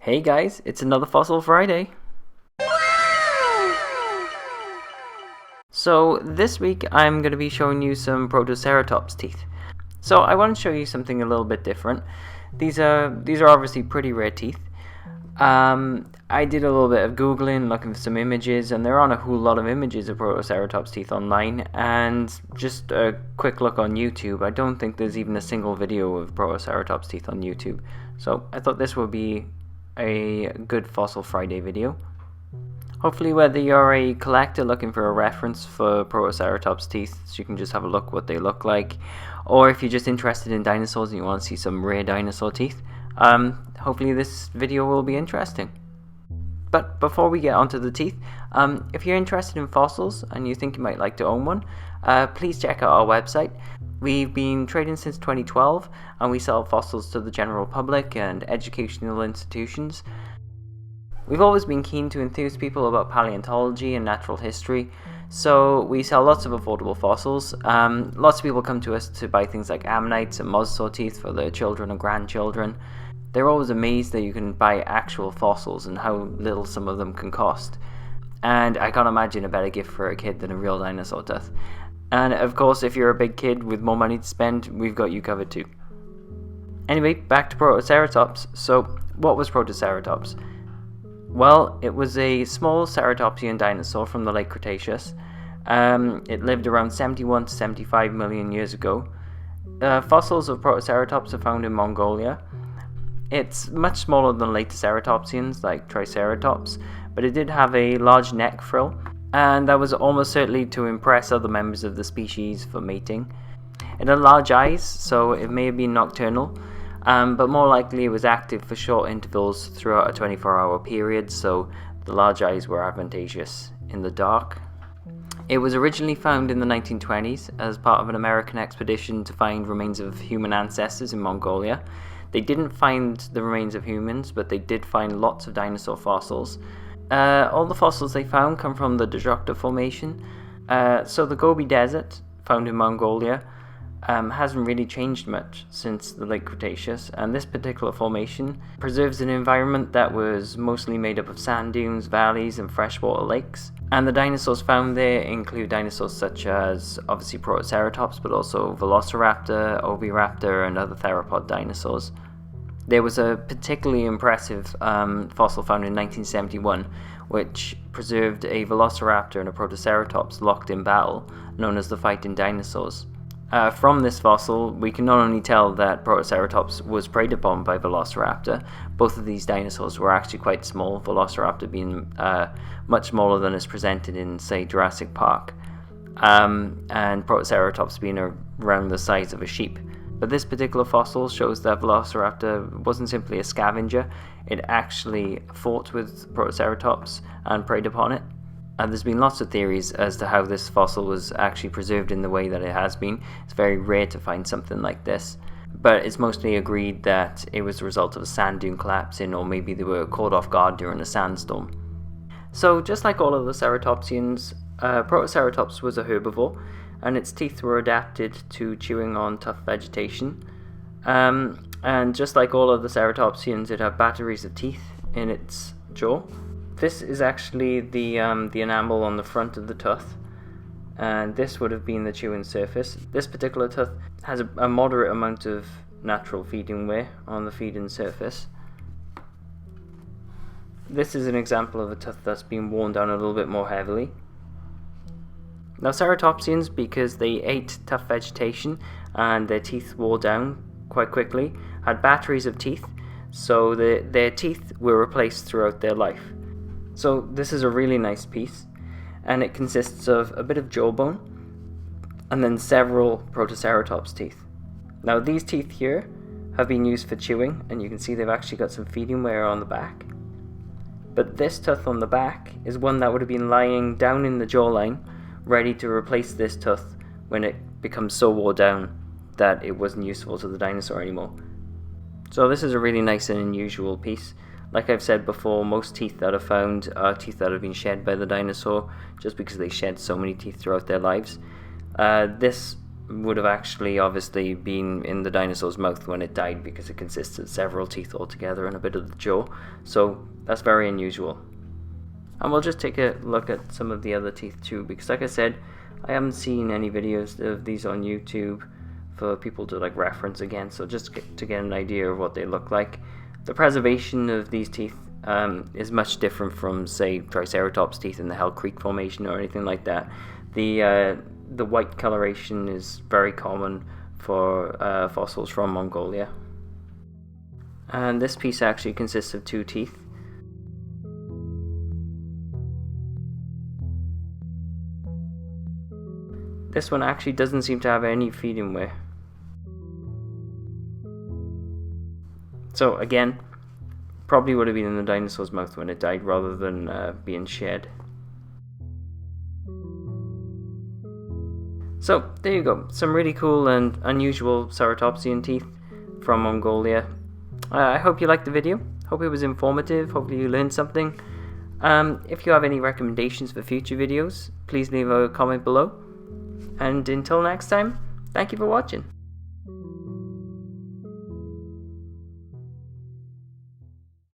Hey guys, it's another Fossil Friday. So this week I'm going to be showing you some Protoceratops teeth. So I want to show you something a little bit different. These are obviously pretty rare teeth. I did a little bit of Googling, looking for some images, and there aren't a whole lot of images of Protoceratops teeth online, and just a quick look on YouTube, I don't think there's even a single video of Protoceratops teeth on YouTube. So I thought this would be a good Fossil Friday video. Hopefully whether you're a collector looking for a reference for Protoceratops teeth, so you can just have a look what they look like, or if you're just interested in dinosaurs and you want to see some rare dinosaur teeth, hopefully this video will be interesting. But before we get onto the teeth, if you're interested in fossils and you think you might like to own one, please check out our website. We've been trading since 2012 and we sell fossils to the general public and educational institutions. We've always been keen to enthuse people about paleontology and natural history, so we sell lots of affordable fossils. Lots of people come to us to buy things like ammonites and mosasaur teeth for their children or grandchildren. They're always amazed that you can buy actual fossils and how little some of them can cost. And I can't imagine a better gift for a kid than a real dinosaur tooth. And of course, if you're a big kid with more money to spend, we've got you covered too. Anyway, back to Protoceratops. So, what was Protoceratops? Well, it was a small ceratopsian dinosaur from the Late Cretaceous. It lived around 71 to 75 million years ago. Fossils of Protoceratops are found in Mongolia. It's much smaller than later ceratopsians like Triceratops, but it did have a large neck frill, and that was almost certainly to impress other members of the species for mating. It had large eyes, so it may have been nocturnal, but more likely it was active for short intervals throughout a 24-hour period, so the large eyes were advantageous in the dark. It was originally found in the 1920s as part of an American expedition to find remains of human ancestors in Mongolia. They didn't find the remains of humans, but they did find lots of dinosaur fossils. All the fossils they found come from the Destructor Formation. So the Gobi Desert, found in Mongolia, hasn't really changed much since the Late Cretaceous, and this particular formation preserves an environment that was mostly made up of sand dunes, valleys, and freshwater lakes. And the dinosaurs found there include dinosaurs such as, obviously, Protoceratops, but also Velociraptor, Oviraptor, and other theropod dinosaurs. There was a particularly impressive fossil found in 1971, which preserved a Velociraptor and a Protoceratops locked in battle, known as the Fighting Dinosaurs. From this fossil, we can not only tell that Protoceratops was preyed upon by Velociraptor. Both of these dinosaurs were actually quite small, Velociraptor being much smaller than is presented in, say, Jurassic Park, and Protoceratops being around the size of a sheep. But this particular fossil shows that Velociraptor wasn't simply a scavenger, it actually fought with Protoceratops and preyed upon it. And there's been lots of theories as to how this fossil was actually preserved in the way that it has been. It's very rare to find something like this, but it's mostly agreed that it was the result of a sand dune collapsing, or maybe they were caught off guard during a sandstorm. So just like all of the ceratopsians, Protoceratops was a herbivore, and its teeth were adapted to chewing on tough vegetation. And just like all of the ceratopsians, it had batteries of teeth in its jaw. This is actually the enamel on the front of the tooth, and this would have been the chewing surface. This particular tooth has a moderate amount of natural feeding wear on the feeding surface. This is an example of a tooth that's been worn down a little bit more heavily. Now ceratopsians, because they ate tough vegetation and their teeth wore down quite quickly, had batteries of teeth, so their teeth were replaced throughout their life. So this is a really nice piece, and it consists of a bit of jawbone and then several Protoceratops teeth. Now these teeth here have been used for chewing, and you can see they've actually got some feeding wear on the back. But this tooth on the back is one that would have been lying down in the jawline, ready to replace this tooth when it becomes so wore down that it wasn't useful to the dinosaur anymore. So this is a really nice and unusual piece. Like I've said before, most teeth that are found are teeth that have been shed by the dinosaur, just because they shed so many teeth throughout their lives. This would have actually obviously been in the dinosaur's mouth when it died, because it consists of several teeth altogether and a bit of the jaw, so that's very unusual. And we'll just take a look at some of the other teeth too, because like I said, I haven't seen any videos of these on YouTube for people to like reference again, so just to get an idea of what they look like. The preservation of these teeth is much different from, say, Triceratops teeth in the Hell Creek Formation or anything like that. The white coloration is very common for fossils from Mongolia. And this piece actually consists of 2 teeth. This one actually doesn't seem to have any feeding way. So again, probably would have been in the dinosaur's mouth when it died rather than being shed. So there you go, some really cool and unusual ceratopsian teeth from Mongolia. I hope you liked the video, hope it was informative, hopefully you learned something. If you have any recommendations for future videos, please leave a comment below. And until next time, thank you for watching.